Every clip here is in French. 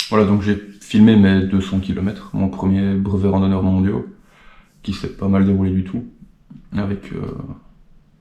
Voilà, donc j'ai filmé mes 200 km, mon premier brevet randonneur mondial, qui s'est pas mal déroulé du tout, avec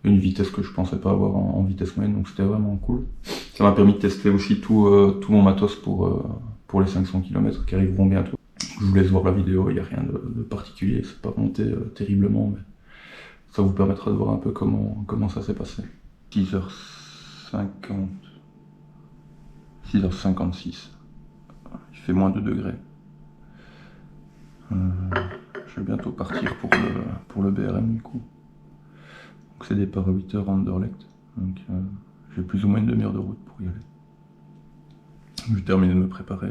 une vitesse que je pensais pas avoir en vitesse moyenne, donc c'était vraiment cool. Ça m'a permis de tester aussi tout mon matos pour les 500 km qui arriveront bientôt. Je vous laisse voir la vidéo, il n'y a rien de particulier, c'est pas monté terriblement, mais ça vous permettra de voir un peu comment ça s'est passé. 6h50, 6h56, il fait moins 2 degrés. Je vais bientôt partir pour le BRM du coup. Donc c'est départ à 8h à Anderlecht, donc j'ai plus ou moins une demi-heure de route pour y aller. Je vais terminer de me préparer,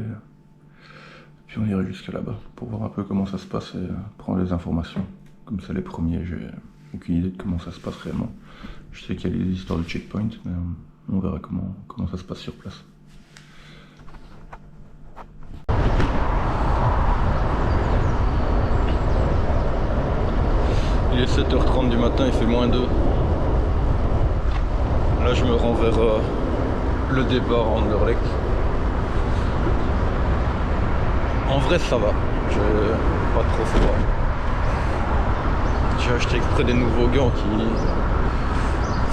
puis on ira jusqu'à là-bas pour voir un peu comment ça se passe et prendre les informations. Comme ça les premiers, j'ai aucune idée de comment ça se passe réellement. Je sais qu'il y a des histoires de checkpoint, mais on verra comment ça se passe sur place. Il est 7h30 du matin, il fait moins 2. Là je me rends vers le départ à Anderlecht. En vrai ça va, j'ai pas trop froid. J'ai acheté exprès des nouveaux gants qui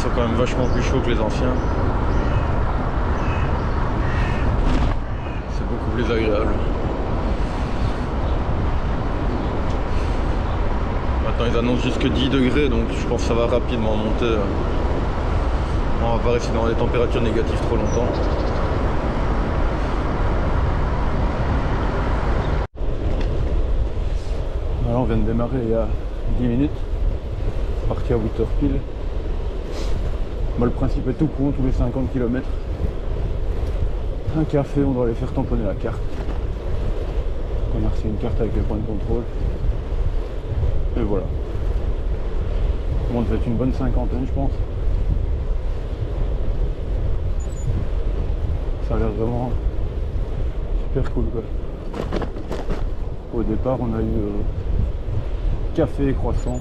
sont quand même vachement plus chauds que les anciens. C'est beaucoup plus agréable. Maintenant ils annoncent jusque 10 degrés, donc je pense que ça va rapidement monter. On va pas rester dans les températures négatives trop longtemps. Alors on vient de démarrer il y a 10 minutes, parti à 8h pile. Bah, le principe est tout con, tous les 50 km. Un café, on doit aller faire tamponner la carte. On a reçu une carte avec les points de contrôle. Et voilà. On devait être une bonne cinquantaine je pense. Ça a l'air vraiment super cool quoi. Au départ on a eu café et croissant.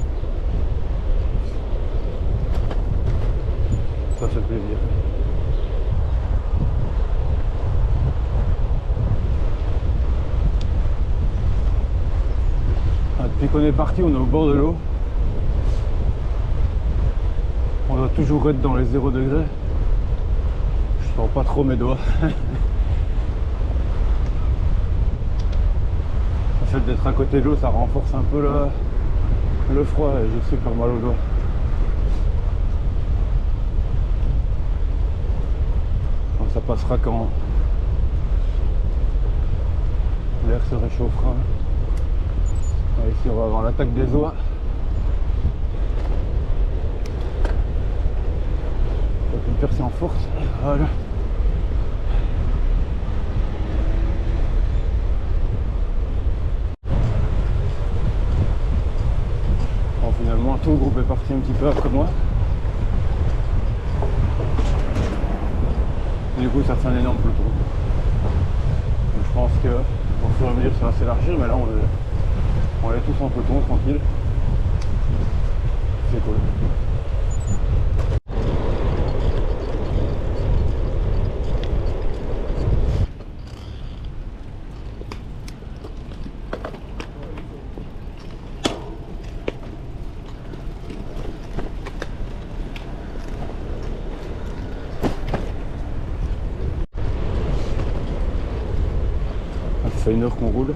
Ça fait plaisir. Depuis qu'on est parti, on est au bord de l'eau. On doit toujours être dans les 0 degrés. Je sens pas trop mes doigts. Le fait d'être à côté de l'eau, ça renforce un peu le froid et j'ai super mal aux doigts. Donc ça passera quand l'air se réchauffera. Ici on va avoir l'attaque des oies. Donc une percée en force. Voilà. Bon, finalement tout le groupe est parti un petit peu après moi. Et du coup ça fait un énorme peloton. Donc je pense que au fur et à mesure ça va s'élargir, mais là on est tous en peloton, tranquille. C'est cool. Ça fait 1 heure qu'on roule.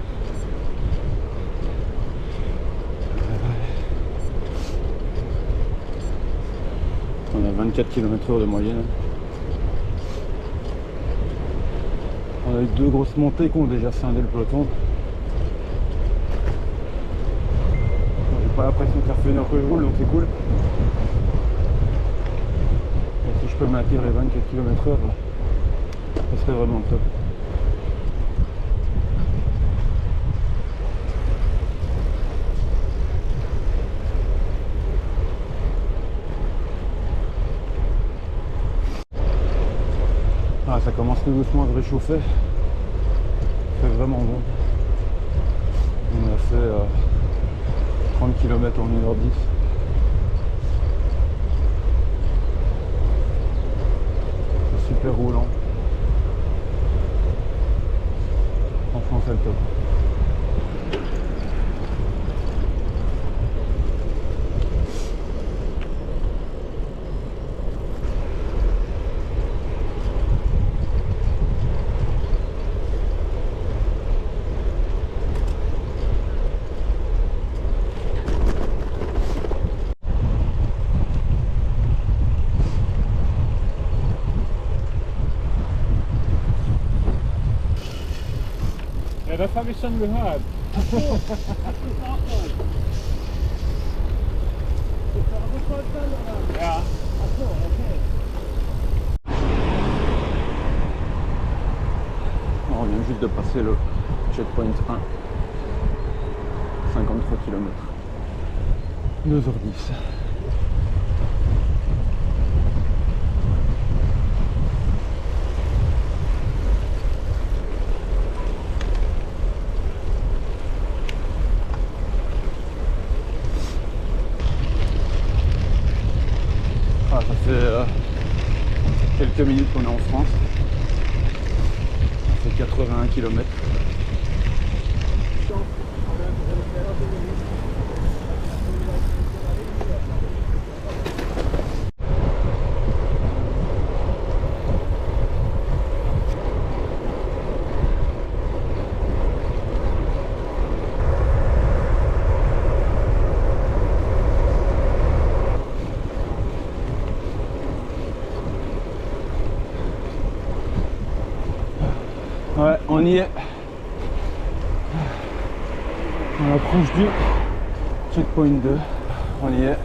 On a 24 km/h de moyenne. On a eu 2 grosses montées qui ont déjà scindé le peloton. J'ai pas l'impression que ça fait 1 heure que je roule, donc c'est cool. Et si je peux maintenir les 24 km/h, ça serait vraiment top. Ah, ça commence tout doucement à se réchauffer. C'est vraiment bon. On a fait 30 km en 1h10. C'est super roulant. franchement c'est le top. Ja, das habe ich schon gehört. Ach so, das ist auch neu. Ist der Abschluss dann, oder? Ja. Ach so, okay. On vient juste de passer le checkpoint 1. 53 km. 2h10. Ah, ça fait quelques minutes qu'on est en France. Ça fait 81 km. Ouais, on y est. On approche du checkpoint 2. On y est.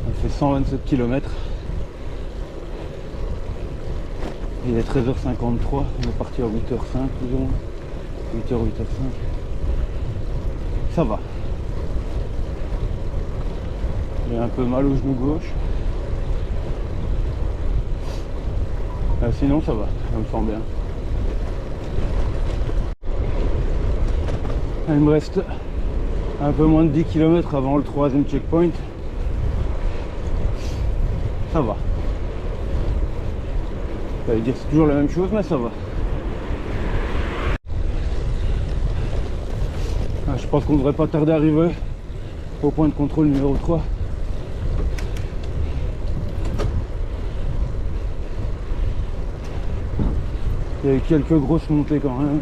On fait 127 km. Il est 13h53, on est parti à 8h05 plus ou moins. 8h, 8h05. Ça va. J'ai un peu mal au genou gauche. Sinon ça va, je me sens bien. Il me reste un peu moins de 10 km avant le 3e checkpoint. Ça va. Ça veut dire que c'est toujours la même chose, mais ça va. Je pense qu'on devrait pas tarder à arriver au point de contrôle numéro 3. Il y a eu quelques grosses montées quand même.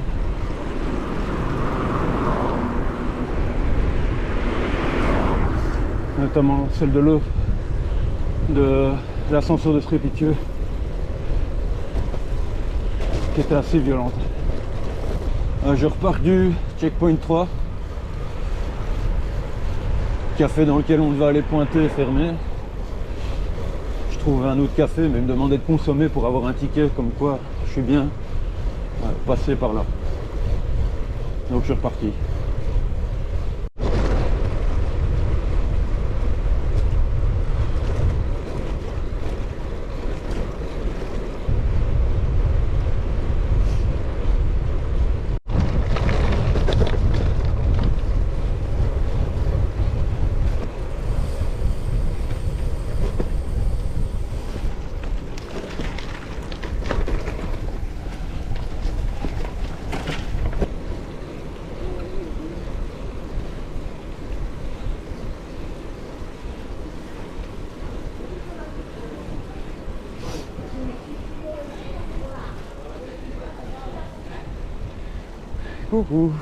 Notamment celle de l'eau, de l'ascenseur de Strépitieux, qui était assez violente. Je repars du checkpoint 3, café dans lequel on devait aller pointer et fermer. Je trouve un autre café, mais il me demandait de consommer pour avoir un ticket, comme quoi je suis bien passé par là. Donc je suis reparti. Coucou.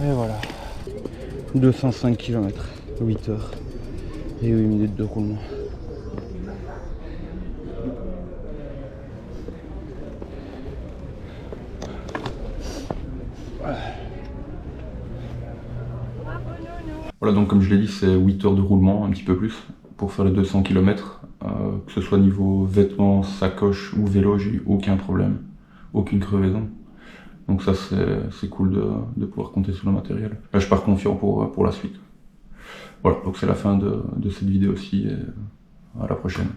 Et voilà. 205 km, 8 heures et 8 minutes de roulement. Voilà, donc comme je l'ai dit, c'est 8 heures de roulement, un petit peu plus, pour faire les 200 km. Que ce soit niveau vêtements, sacoche ou vélo, j'ai eu aucun problème, aucune crevaison. Donc ça c'est cool de pouvoir compter sur le matériel. Là je pars confiant pour la suite. Voilà, donc c'est la fin de cette vidéo aussi et à la prochaine.